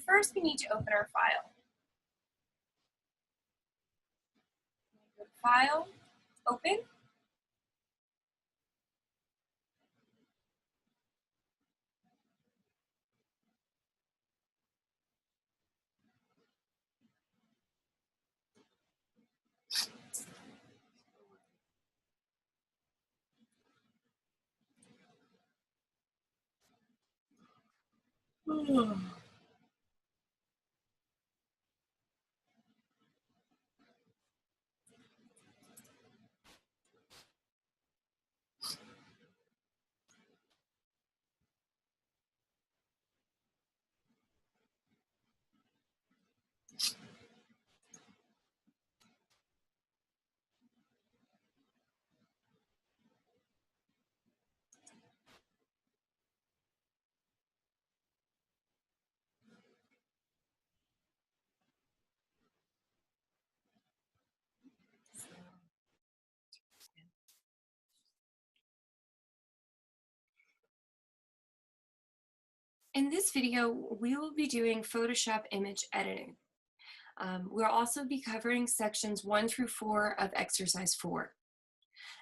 First, we need to open our file. Go to File, Open. In this video, we will be doing Photoshop image editing. We'll also be covering sections 1 through 4 of exercise 4.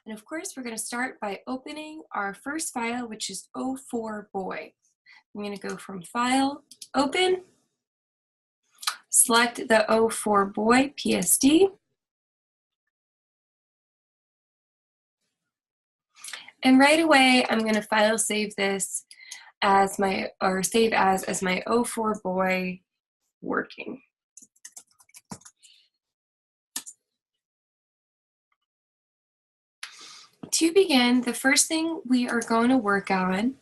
And of course, we're going to start by opening our first file, which is O4Boy. I'm going to go from File, Open, select the O4Boy PSD, and right away, I'm going to file save this as my, or save as my O4Boy working. To begin, the first thing we are going to work on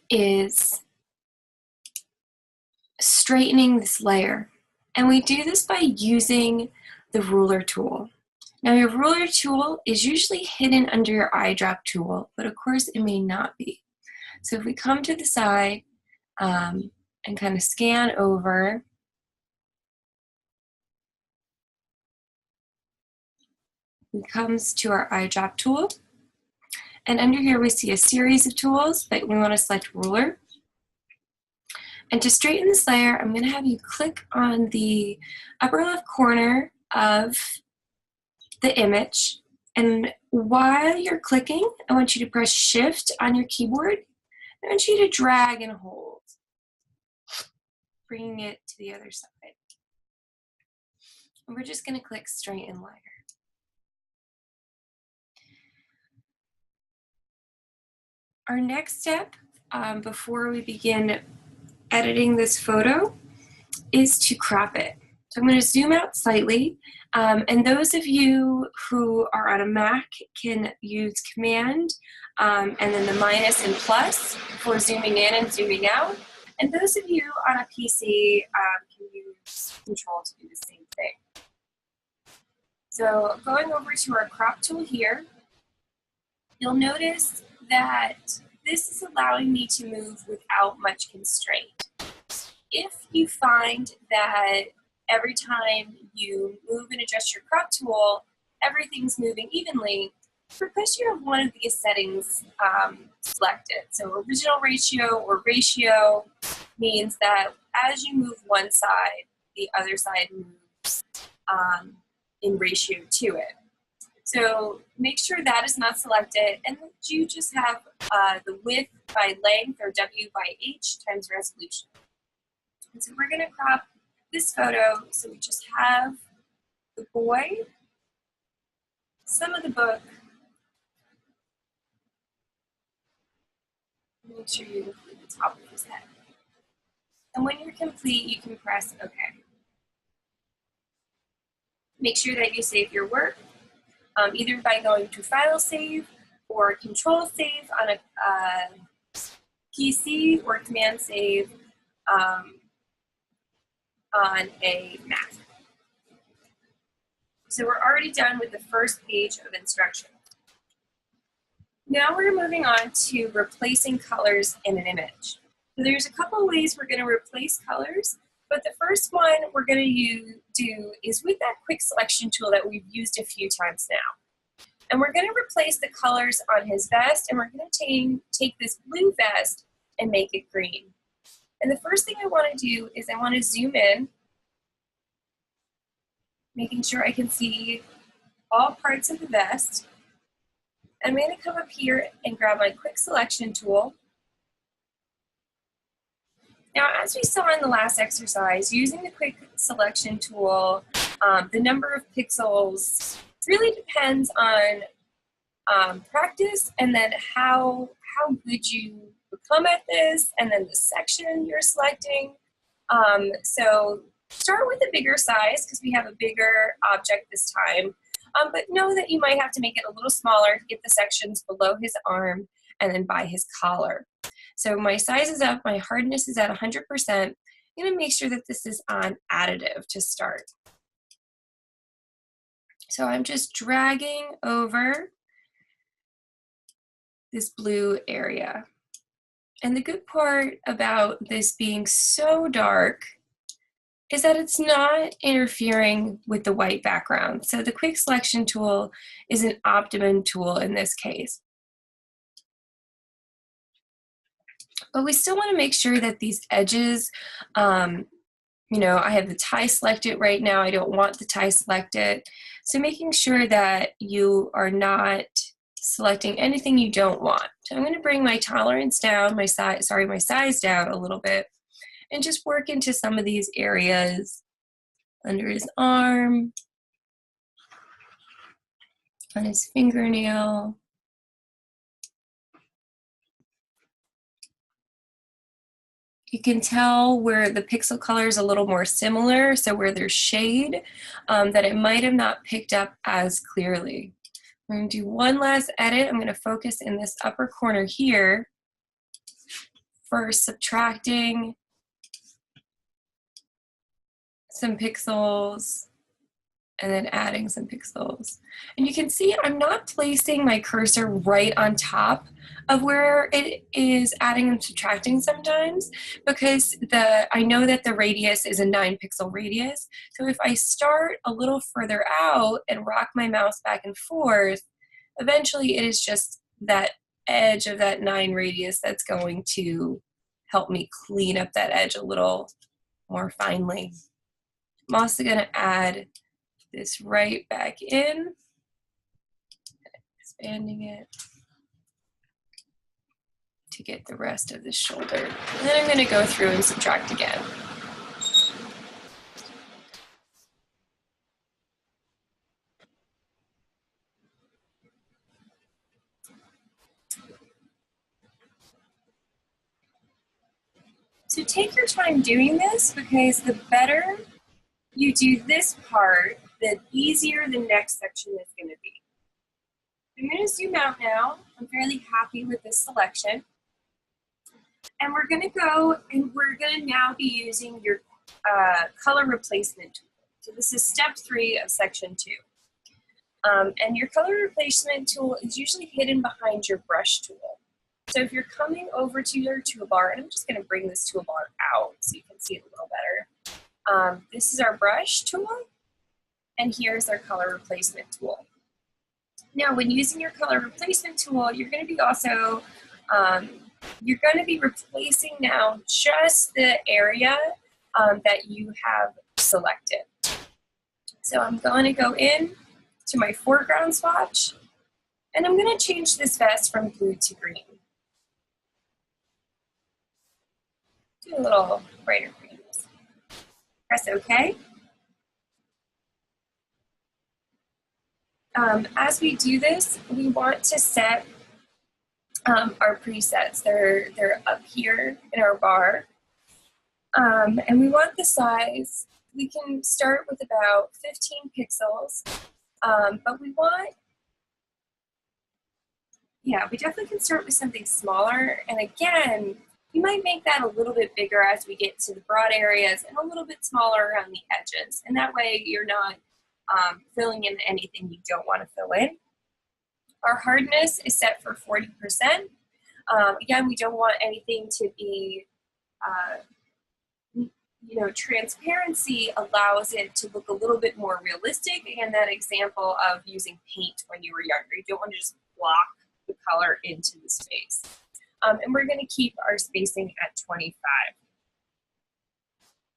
is straightening this layer. And we do this by using the ruler tool. Now, your ruler tool is usually hidden under your eyedrop tool, but of course it may not be. So if we come to the side and kind of scan over, it comes to our eyedrop tool. And under here we see a series of tools, but we want to select ruler. And to straighten this layer, I'm going to have you click on the upper left corner of the image. And while you're clicking, I want you to press Shift on your keyboard. I want you to drag and hold, bringing it to the other side. And we're just going to click Straighten Layer. Our next step before we begin editing this photo is to crop it. So I'm going to zoom out slightly, and those of you who are on a Mac can use Command and then the minus and plus for zooming in and zooming out, and those of you on a PC can use Control to do the same thing. So going over to our crop tool here, you'll notice that this is allowing me to move without much constraint. If you find that every time you move and adjust your crop tool, everything's moving evenly, it's because you have one of these settings selected. So original ratio or ratio means that as you move one side, the other side moves in ratio to it. So make sure that is not selected, and that you just have the width by length, or W by H, times resolution. And so we're going to crop this photo so we just have the boy, some of the book. Make sure you include the top of his head. And when you're complete, you can press OK. Make sure that you save your work, either by going to File Save or Control Save on a PC, or Command Save on a Mac. So we're already done with the first page of instruction. Now we're moving on to replacing colors in an image. So there's a couple of ways we're going to replace colors, but the first one we're going to do is with that quick selection tool that we've used a few times now. And we're going to replace the colors on his vest, and we're going to take this blue vest and make it green. And the first thing I want to do is I want to zoom in, making sure I can see all parts of the vest. I'm going to come up here and grab my quick selection tool. Now, as we saw in the last exercise, using the quick selection tool, the number of pixels really depends on practice, and then how good you become at this, and then the section you're selecting. So start with a bigger size because we have a bigger object this time, but know that you might have to make it a little smaller to get the sections below his arm and then by his collar. So my size is up, my hardness is at 100%. I'm going to make sure that this is on additive to start. So I'm just dragging over this blue area. And the good part about this being so dark is that it's not interfering with the white background. So the quick selection tool is an optimum tool in this case. But we still want to make sure that these edges, you know, I have the tie selected right now. I don't want the tie selected. So making sure that you are not selecting anything you don't want. So I'm going to bring my tolerance down, my size down a little bit, and just work into some of these areas under his arm, on his fingernail. You can tell where the pixel color is a little more similar, so where there's shade, that it might have not picked up as clearly. I'm going to do one last edit. I'm going to focus in this upper corner here for subtracting some pixels and then adding some pixels. And you can see I'm not placing my cursor right on top of where it is adding and subtracting sometimes, because I know that the radius is a 9-pixel radius. So if I start a little further out and rock my mouse back and forth, eventually it is just that edge of that 9 radius that's going to help me clean up that edge a little more finely. I'm also going to add this right back in, expanding it to get the rest of the shoulder. And then I'm going to go through and subtract again. So take your time doing this, because the better you do this part, the easier the next section is going to be. I'm going to zoom out now. I'm fairly happy with this selection. And we're going to go and we're going to now be using your color replacement tool. So this is step 3 of section 2. And your color replacement tool is usually hidden behind your brush tool. So if you're coming over to your toolbar, and I'm just going to bring this toolbar out so you can see it a little better. This is our brush tool, and here's our color replacement tool. Now, when using your color replacement tool, you're going to be also, you're going to be replacing now just the area that you have selected. So I'm going to go in to my foreground swatch, and I'm going to change this vest from blue to green. Do a little brighter green. Press OK. As we do this, we want to set our presets. They're up here in our bar. And we want the size. We can start with about 15 pixels, but we definitely can start with something smaller. And again, you might make that a little bit bigger as we get to the broad areas and a little bit smaller around the edges. And that way you're not filling in anything you don't want to fill in. Our hardness is set for 40%. Again, we don't want anything to be, transparency allows it to look a little bit more realistic. Again, that example of using paint when you were younger. You don't want to just block the color into the space. And we're going to keep our spacing at 25.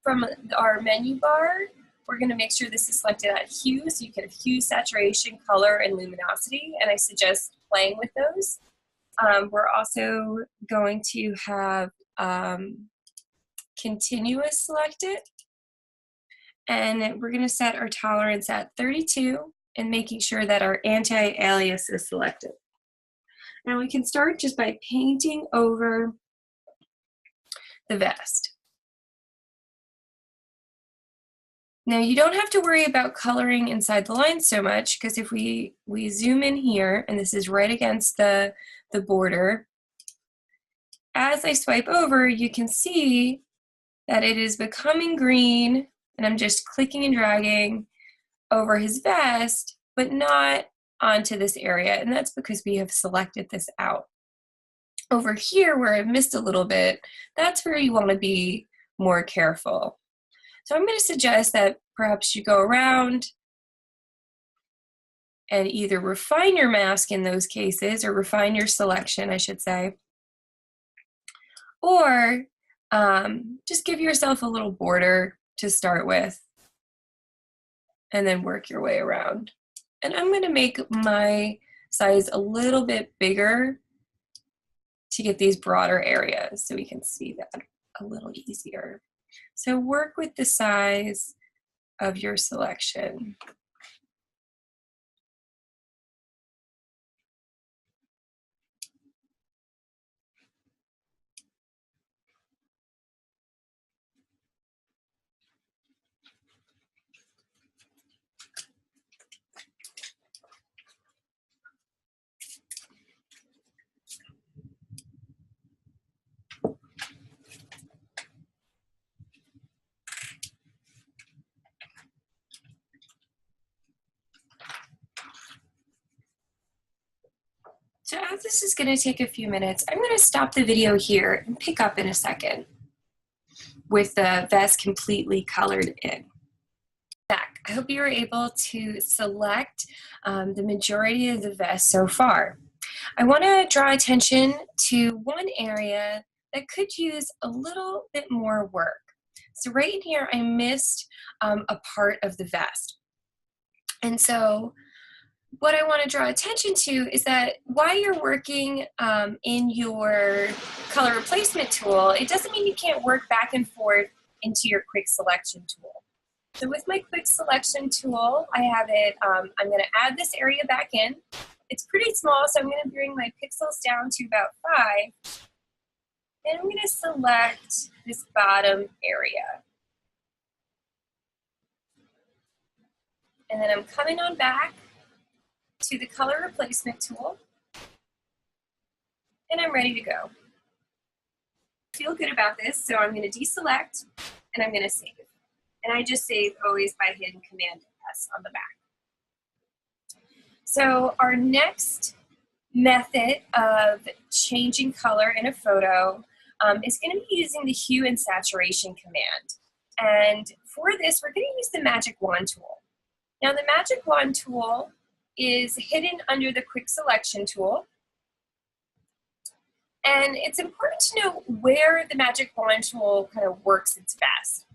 from our menu bar, we're going to make sure this is selected at hue, so you can have hue, saturation, color, and luminosity, and I suggest playing with those. We're also going to have continuous selected, and we're going to set our tolerance at 32 and making sure that our anti-alias is selected. Now we can start just by painting over the vest. Now you don't have to worry about coloring inside the lines so much, because if we zoom in here, and this is right against the border, as I swipe over, you can see that it is becoming green, and I'm just clicking and dragging over his vest, but not onto this area, and that's because we have selected this out. Over here, where I've missed a little bit, that's where you want to be more careful. So I'm going to suggest that perhaps you go around and either refine your mask in those cases, or refine your selection, I should say, or just give yourself a little border to start with, and then work your way around. And I'm going to make my size a little bit bigger to get these broader areas so we can see that a little easier. So work with the size of your selection. So as this is going to take a few minutes, I'm going to stop the video here and pick up in a second with the vest completely colored in. Back. I hope you were able to select the majority of the vest so far. I want to draw attention to one area that could use a little bit more work. So right in here, I missed a part of the vest. And so what I want to draw attention to is that while you're working in your color replacement tool, it doesn't mean you can't work back and forth into your quick selection tool. So with my quick selection tool, I have it, I'm going to add this area back in. It's pretty small, so I'm going to bring my pixels down to about 5. And I'm going to select this bottom area. And then I'm coming on back to the color replacement tool, and I'm ready to go. I feel good about this, so I'm going to deselect, and I'm going to save. And I just save always by hitting Command S on the back. So our next method of changing color in a photo is going to be using the hue and saturation command. And for this, we're going to use the magic wand tool. Now the magic wand tool is hidden under the quick selection tool. And it's important to know where the magic wand tool kind of works its best.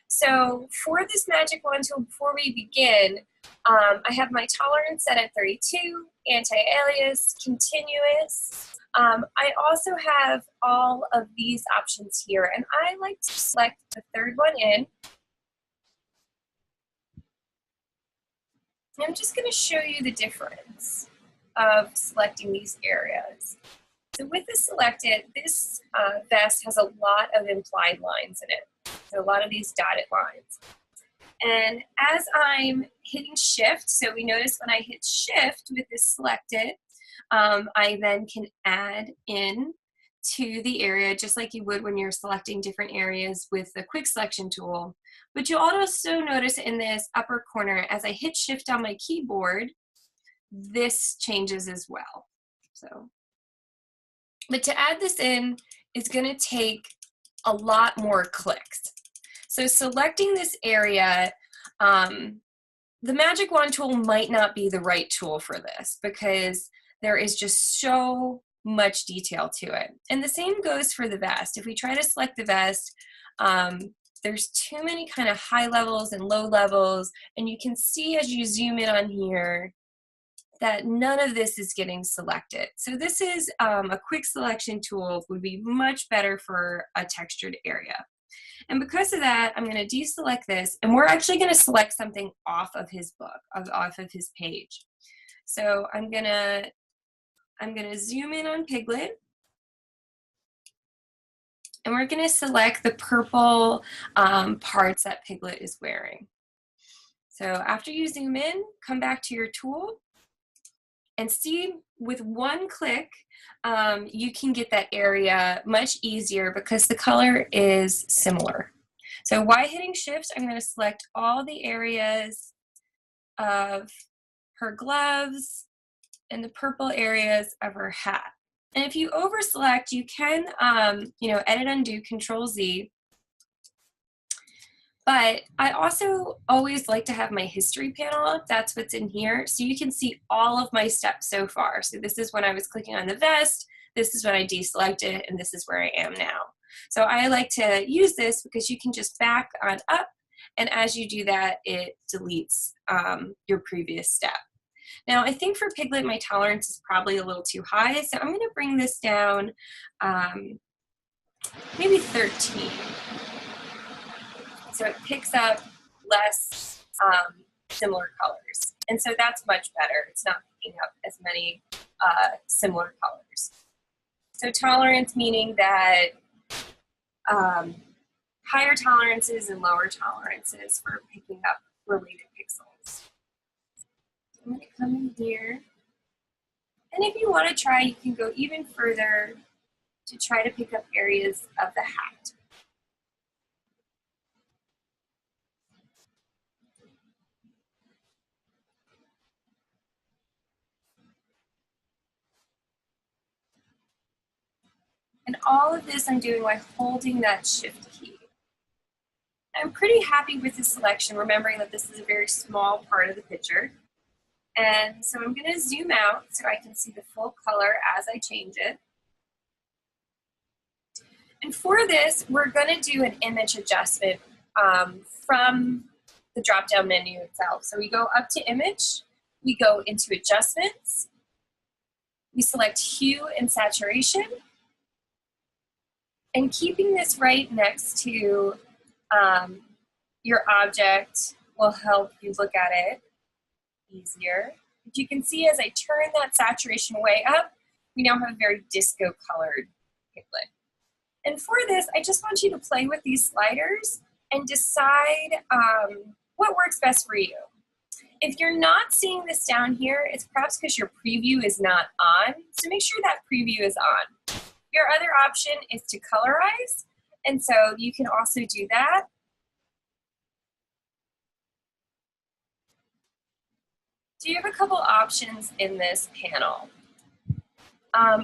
So for this magic wand tool, before we begin, I have my tolerance set at 32, anti-alias, continuous. I also have all of these options here, and I like to select the third one in. I'm just going to show you the difference of selecting these areas. So with the selected, this vest has a lot of implied lines in it. So a lot of these dotted lines. And as I'm hitting shift, so we notice when I hit shift with this selected, I then can add in to the area just like you would when you're selecting different areas with the quick selection tool. But you'll also notice in this upper corner, as I hit shift on my keyboard, this changes as well. So, but to add this in is going to take a lot more clicks. So selecting this area, the magic wand tool might not be the right tool for this because there is just so much detail to it. And the same goes for the vest. If we try to select the vest, there's too many kind of high levels and low levels, and you can see as you zoom in on here that none of this is getting selected. So this is a quick selection tool, would be much better for a textured area. And because of that, I'm going to deselect this, and we're actually going to select something off of his book, off of his page. So I'm gonna zoom in on Piglet, and we're gonna select the purple parts that Piglet is wearing. So after you zoom in, come back to your tool, and see with one click, you can get that area much easier because the color is similar. So while hitting Shift, I'm gonna select all the areas of her gloves and the purple areas of her hat. And if you over select, you can, edit, undo, Control Z. But I also always like to have my history panel up. That's what's in here. So you can see all of my steps so far. So this is when I was clicking on the vest, this is when I deselected, and this is where I am now. So I like to use this because you can just back on up, and as you do that, it deletes your previous step. Now, I think for Piglet, my tolerance is probably a little too high, so I'm going to bring this down maybe 13. So it picks up less similar colors. And so that's much better. It's not picking up as many similar colors. So tolerance meaning that higher tolerances and lower tolerances for picking up related pixels. I'm going to come in here. And if you want to try, you can go even further to try to pick up areas of the hat. And all of this I'm doing while holding that Shift key. I'm pretty happy with this selection, remembering that this is a very small part of the picture. And so I'm going to zoom out so I can see the full color as I change it. And for this, we're going to do an image adjustment from the drop-down menu itself. So we go up to Image, we go into Adjustments, we select Hue and Saturation, and keeping this right next to your object will help you look at it easier. If you can see, as I turn that saturation way up, we now have a very disco colored Piglet. And for this, I just want you to play with these sliders and decide what works best for you. If you're not seeing this down here, it's perhaps because your preview is not on, so make sure that preview is on. Your other option is to colorize, and so you can also do that. So you have a couple options in this panel.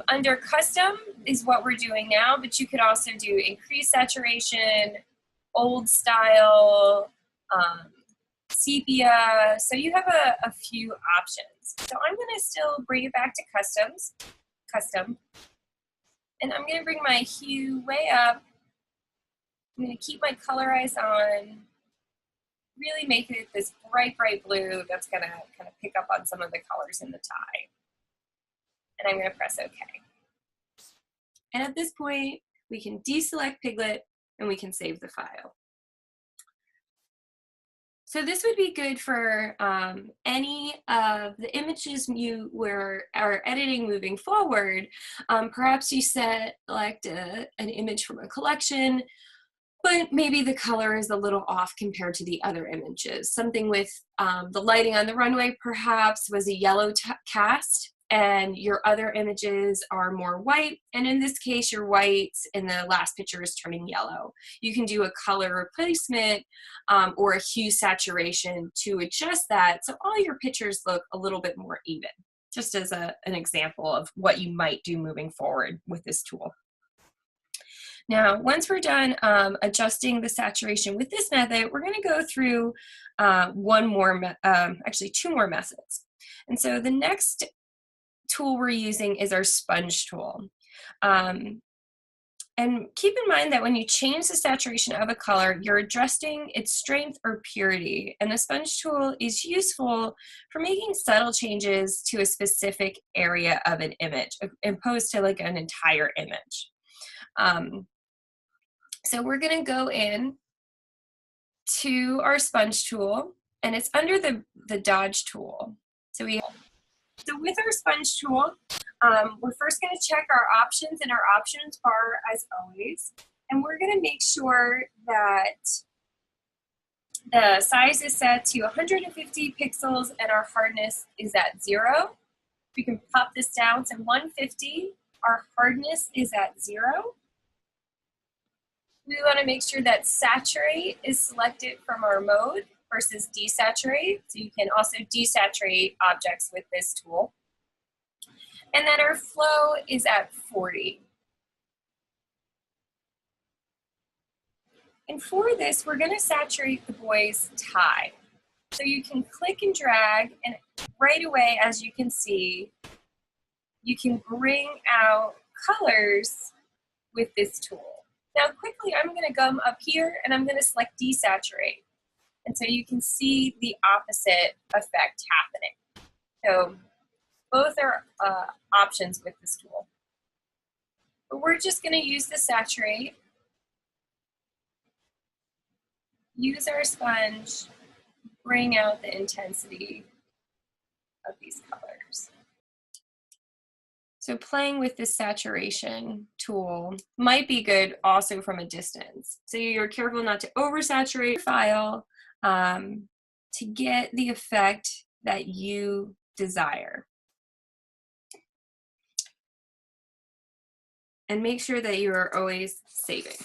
Under Custom is what we're doing now, but you could also do Increase Saturation, Old Style, Sepia. So you have a few options. So I'm going to still bring it back to Custom. And I'm going to bring my hue way up. I'm going to keep my colorize on. Really make it this bright, bright blue that's going to kind of pick up on some of the colors in the tie. And I'm going to press OK. And at this point, we can deselect Piglet and we can save the file. So this would be good for any of the images you are editing moving forward. Perhaps you select an image from a collection, but maybe the color is a little off compared to the other images. Something with the lighting on the runway perhaps was a yellow cast, and your other images are more white, and in this case your white in the last picture is turning yellow. You can do a color replacement or a hue saturation to adjust that so all your pictures look a little bit more even, just as an example of what you might do moving forward with this tool. Now, once we're done adjusting the saturation with this method, we're going to go through actually two more methods. And so the next tool we're using is our sponge tool. And keep in mind that when you change the saturation of a color, you're adjusting its strength or purity. And the sponge tool is useful for making subtle changes to a specific area of an image, opposed to like an entire image. So we're going to go in to our sponge tool, and it's under the dodge tool. So with our sponge tool, we're first going to check our options in our options bar as always, and we're going to make sure that the size is set to 150 pixels and our hardness is at 0. We can pop this down to 150. Our hardness is at 0. We want to make sure that saturate is selected from our mode versus desaturate. So you can also desaturate objects with this tool. And that our flow is at 40. And for this, we're going to saturate the boy's tie. So you can click and drag, and right away, as you can see, you can bring out colors with this tool. Now quickly, I'm going to come up here and I'm going to select desaturate. And so you can see the opposite effect happening. So both are options with this tool. But we're just going to use the saturate, use our sponge, bring out the intensity of these colors. So playing with the saturation tool might be good also from a distance. So you're careful not to oversaturate your file to get the effect that you desire. And make sure that you are always saving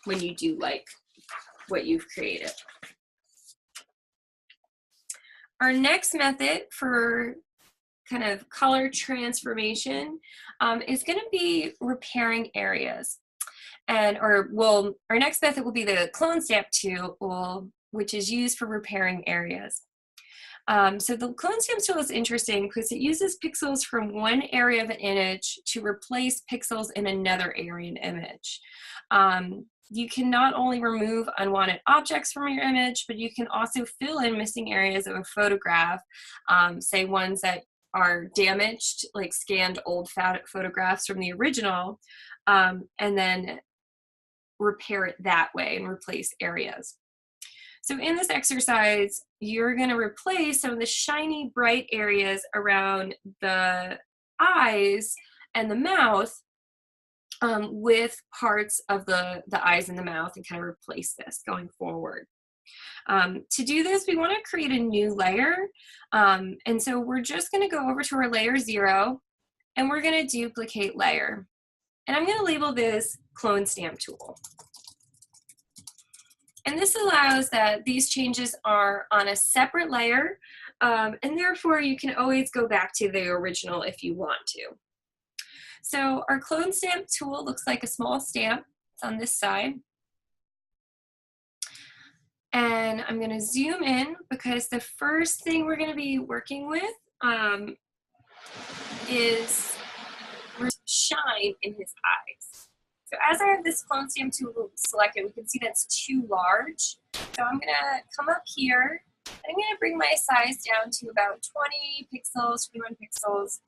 when you do like what you've created. Our next method for kind of color transformation is going to be repairing areas. And our next method will be the clone stamp tool, which is used for repairing areas. So the clone stamp tool is interesting because it uses pixels from one area of an image to replace pixels in another area of an image. You can not only remove unwanted objects from your image, but you can also fill in missing areas of a photograph, say ones that are damaged, like scanned old photographs from the original, and then repair it that way and replace areas. So in this exercise, you're going to replace some of the shiny, bright areas around the eyes and the mouth with parts of the eyes and the mouth, and kind of replace this going forward. To do this, we want to create a new layer. And so we're just going to go over to our layer 0, and we're going to duplicate layer. And I'm going to label this clone stamp tool. And this allows that these changes are on a separate layer, and therefore you can always go back to the original if you want to. So our clone stamp tool looks like a small stamp. It's on this side. And I'm going to zoom in because the first thing we're going to be working with is shine in his eyes. So as I have this clone stamp tool selected, we can see that's too large. So I'm going to come up here, and I'm going to bring my size down to about 20 pixels, 21 pixels,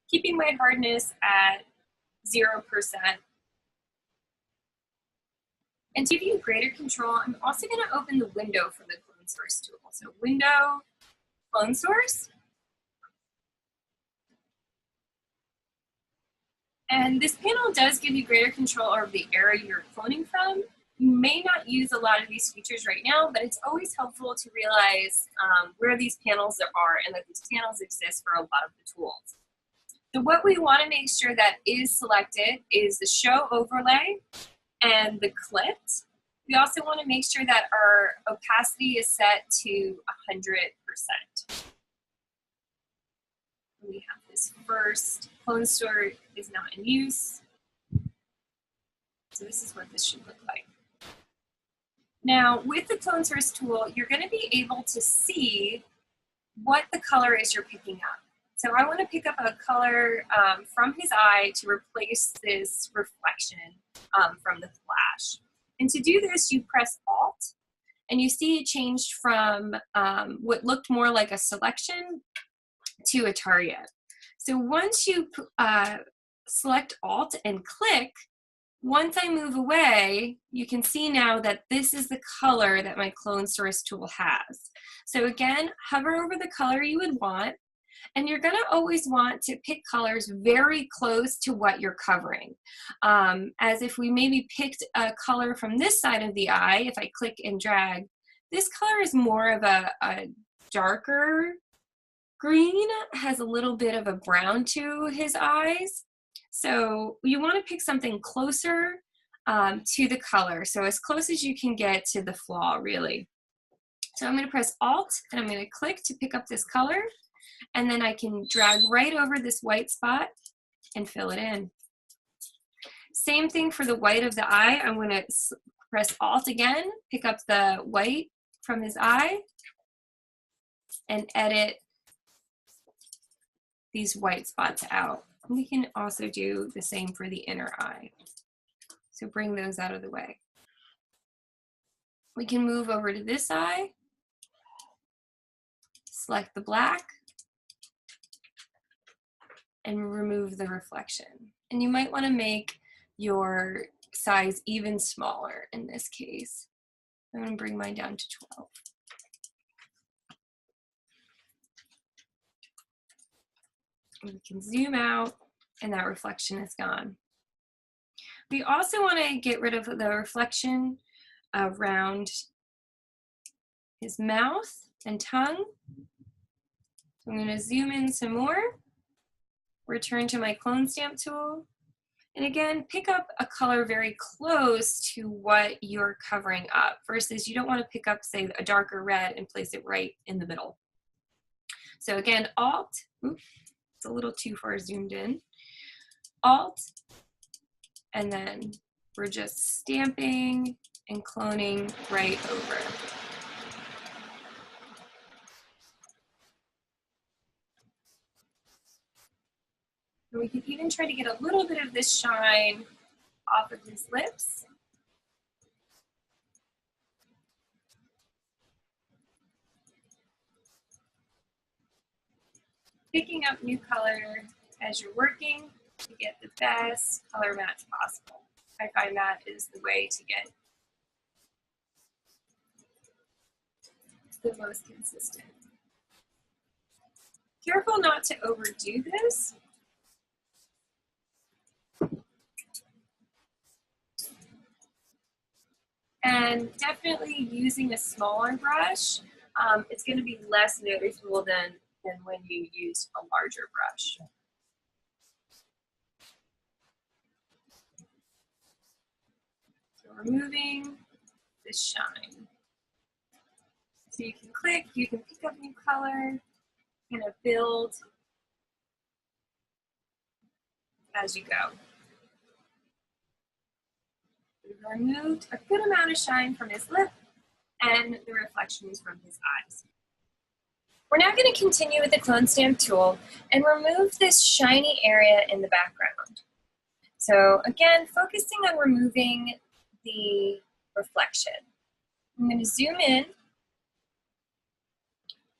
keeping my hardness at 0%. And to give you greater control, I'm also going to open the window for the clone source tool. So window, clone source. And this panel does give you greater control over the area you're cloning from. You may not use a lot of these features right now, but it's always helpful to realize where these panels are and that these panels exist for a lot of the tools. So what we want to make sure that is selected is the show overlay and the clipped. We also want to make sure that our opacity is set to 100%. We have this first clone store is not in use. So this is what this should look like. Now with the clone source tool, you're going to be able to see what the color is you're picking up. So I want to pick up a color from his eye to replace this reflection from the flash. And to do this, you press Alt, and you see it changed from what looked more like a selection to a target. So once you select Alt and click, once I move away, you can see now that this is the color that my clone source tool has. So again, hover over the color you would want, and you're gonna always want to pick colors very close to what you're covering. As if we maybe picked a color from this side of the eye, if I click and drag, this color is more of a darker green, has a little bit of a brown to his eyes. So you want to pick something closer to the color. So as close as you can get to the flaw, really. So I'm going to press Alt, and I'm going to click to pick up this color. And then I can drag right over this white spot and fill it in. Same thing for the white of the eye. I'm going to press Alt again, pick up the white from his eye, and edit these white spots out. We can also do the same for the inner eye. So bring those out of the way. We can move over to this eye, select the black, and remove the reflection. And you might want to make your size even smaller in this case. I'm going to bring mine down to 12. And we can zoom out, and that reflection is gone. We also want to get rid of the reflection around his mouth and tongue. So I'm going to zoom in some more, return to my clone stamp tool, and again, pick up a color very close to what you're covering up, versus you don't want to pick up, say, a darker red and place it right in the middle. So again, Alt, oops, it's a little too far zoomed in, Alt, and then we're just stamping and cloning right over. And we can even try to get a little bit of this shine off of his lips. Picking up new color as you're working to get the best color match possible. I find that is the way to get the most consistent. Careful not to overdo this. And definitely using a smaller brush, it's going to be less noticeable than when you use a larger brush. So removing this shine. So you can click, you can pick up new color, kind of build as you go. We've removed a good amount of shine from his lip and the reflections from his eyes. We're now going to continue with the clone stamp tool and remove this shiny area in the background. So again, focusing on removing the reflection. I'm going to zoom in,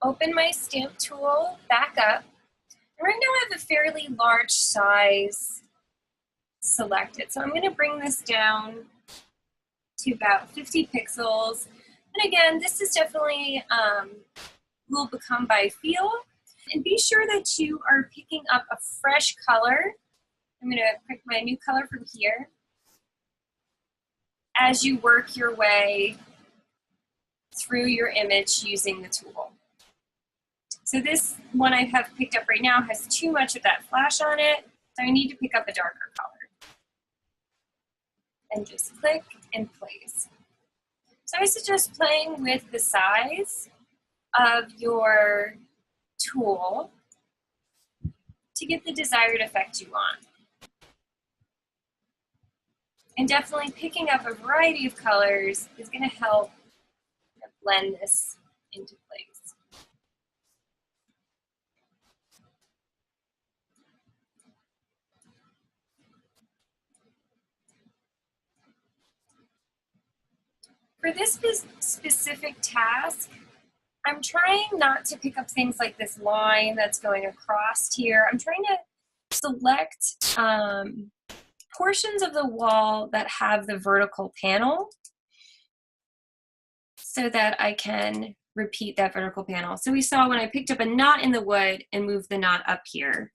open my stamp tool back up, and right now I have a fairly large size selected. So I'm going to bring this down to about 50 pixels. And again, this is definitely will become by feel. And be sure that you are picking up a fresh color. I'm going to pick my new color from here as you work your way through your image using the tool. So this one I have picked up right now has too much of that flash on it, so I need to pick up a darker color. And just click and place. So I suggest playing with the size of your tool to get the desired effect you want. And definitely picking up a variety of colors is going to help blend this into place. For this specific task, I'm trying not to pick up things like this line that's going across here. I'm trying to select portions of the wall that have the vertical panel so that I can repeat that vertical panel. So we saw when I picked up a knot in the wood and moved the knot up here,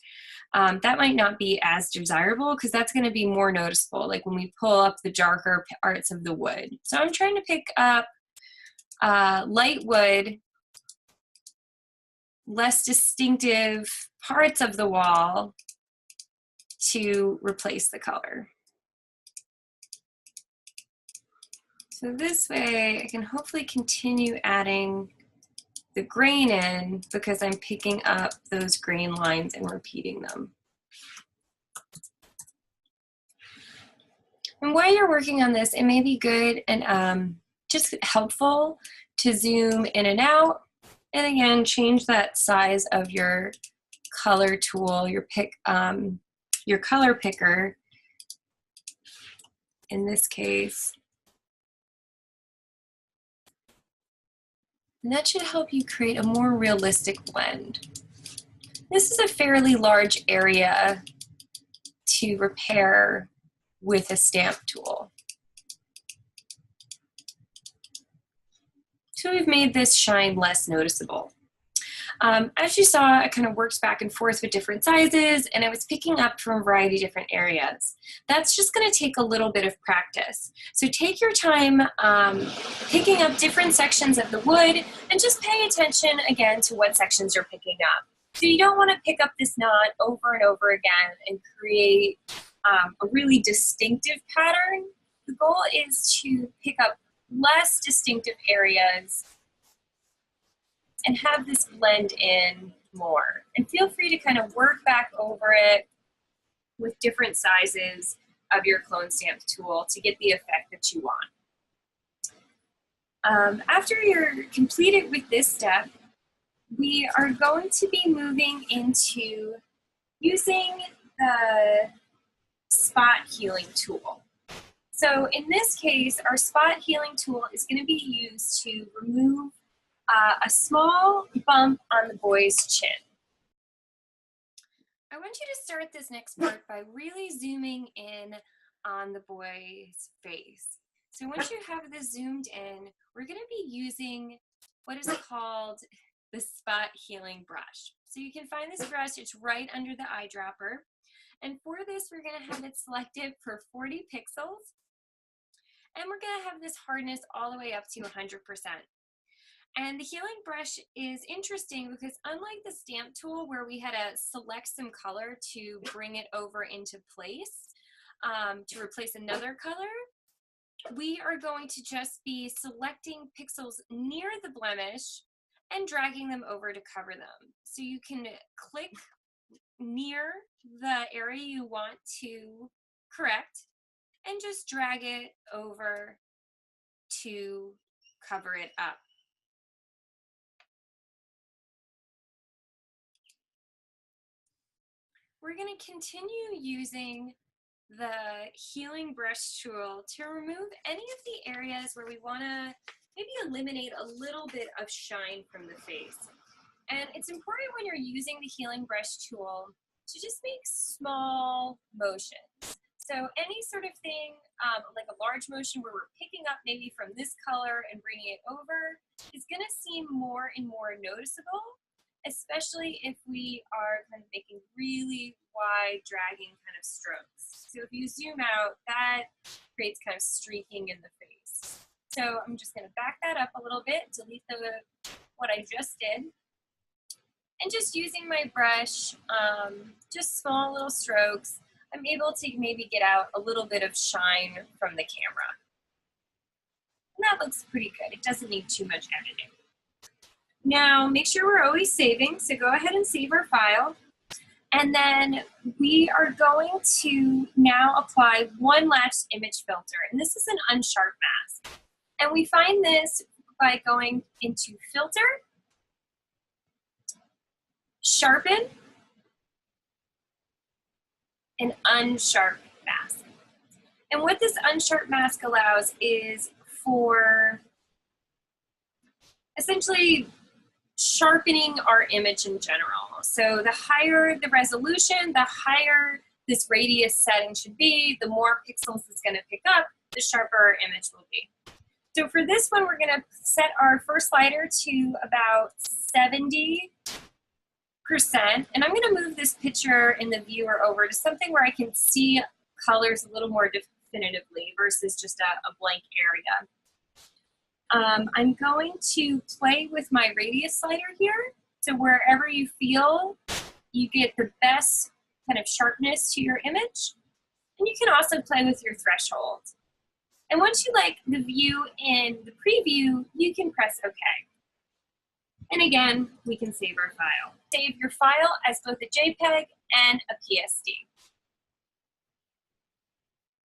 that might not be as desirable because that's going to be more noticeable, like when we pull up the darker parts of the wood. So I'm trying to pick up light wood, less distinctive parts of the wall to replace the color. So this way I can hopefully continue adding the grain in because I'm picking up those grain lines and repeating them. And while you're working on this, it may be good and just helpful to zoom in and out. And again, change that size of your color tool, your color picker, in this case. And that should help you create a more realistic blend. This is a fairly large area to repair with a stamp tool. So we've made this shine less noticeable. As you saw, I kind of worked back and forth with different sizes, and I was picking up from a variety of different areas. That's just going to take a little bit of practice. So take your time picking up different sections of the wood, and just pay attention again to what sections you're picking up. So you don't want to pick up this knot over and over again and create a really distinctive pattern. The goal is to pick up less distinctive areas and have this blend in more. And feel free to kind of work back over it with different sizes of your clone stamp tool to get the effect that you want. After you're completed with this step, we are going to be moving into using the spot healing tool. So in this case, our spot healing tool is going to be used to remove a small bump on the boy's chin. I want you to start this next part by really zooming in on the boy's face. So once you have this zoomed in, we're going to be using what is called the spot healing brush. So you can find this brush, it's right under the eyedropper. And for this, we're going to have it selected for 40 pixels. And we're going to have this hardness all the way up to 100%. And the healing brush is interesting because unlike the stamp tool where we had to select some color to bring it over into place, to replace another color, we are going to just be selecting pixels near the blemish and dragging them over to cover them. So you can click near the area you want to correct and just drag it over to cover it up. We're going to continue using the healing brush tool to remove any of the areas where we want to maybe eliminate a little bit of shine from the face. And it's important when you're using the healing brush tool to just make small motions. So any sort of thing, like a large motion where we're picking up maybe from this color and bringing it over, is going to seem more and more noticeable, especially if we are kind of making really wide dragging kind of strokes. So if you zoom out, that creates kind of streaking in the face. So I'm just going to back that up a little bit, delete what I just did. And just using my brush, just small little strokes, I'm able to maybe get out a little bit of shine from the camera. And that looks pretty good. It doesn't need too much editing. Now, make sure we're always saving, so go ahead and save our file. And then we are going to now apply one last image filter, and this is an unsharp mask. And we find this by going into Filter, Sharpen, and Unsharp Mask. And what this unsharp mask allows is for essentially sharpening our image in general. So the higher the resolution, the higher this radius setting should be, the more pixels it's going to pick up, the sharper our image will be. So for this one, we're going to set our first slider to about 70%, and I'm going to move this picture in the viewer over to something where I can see colors a little more definitively versus just a blank area. I'm going to play with my radius slider here. So wherever you feel you get the best kind of sharpness to your image. And you can also play with your threshold. And once you like the view in the preview, you can press OK. And again, we can save our file. Save your file as both a JPEG and a PSD.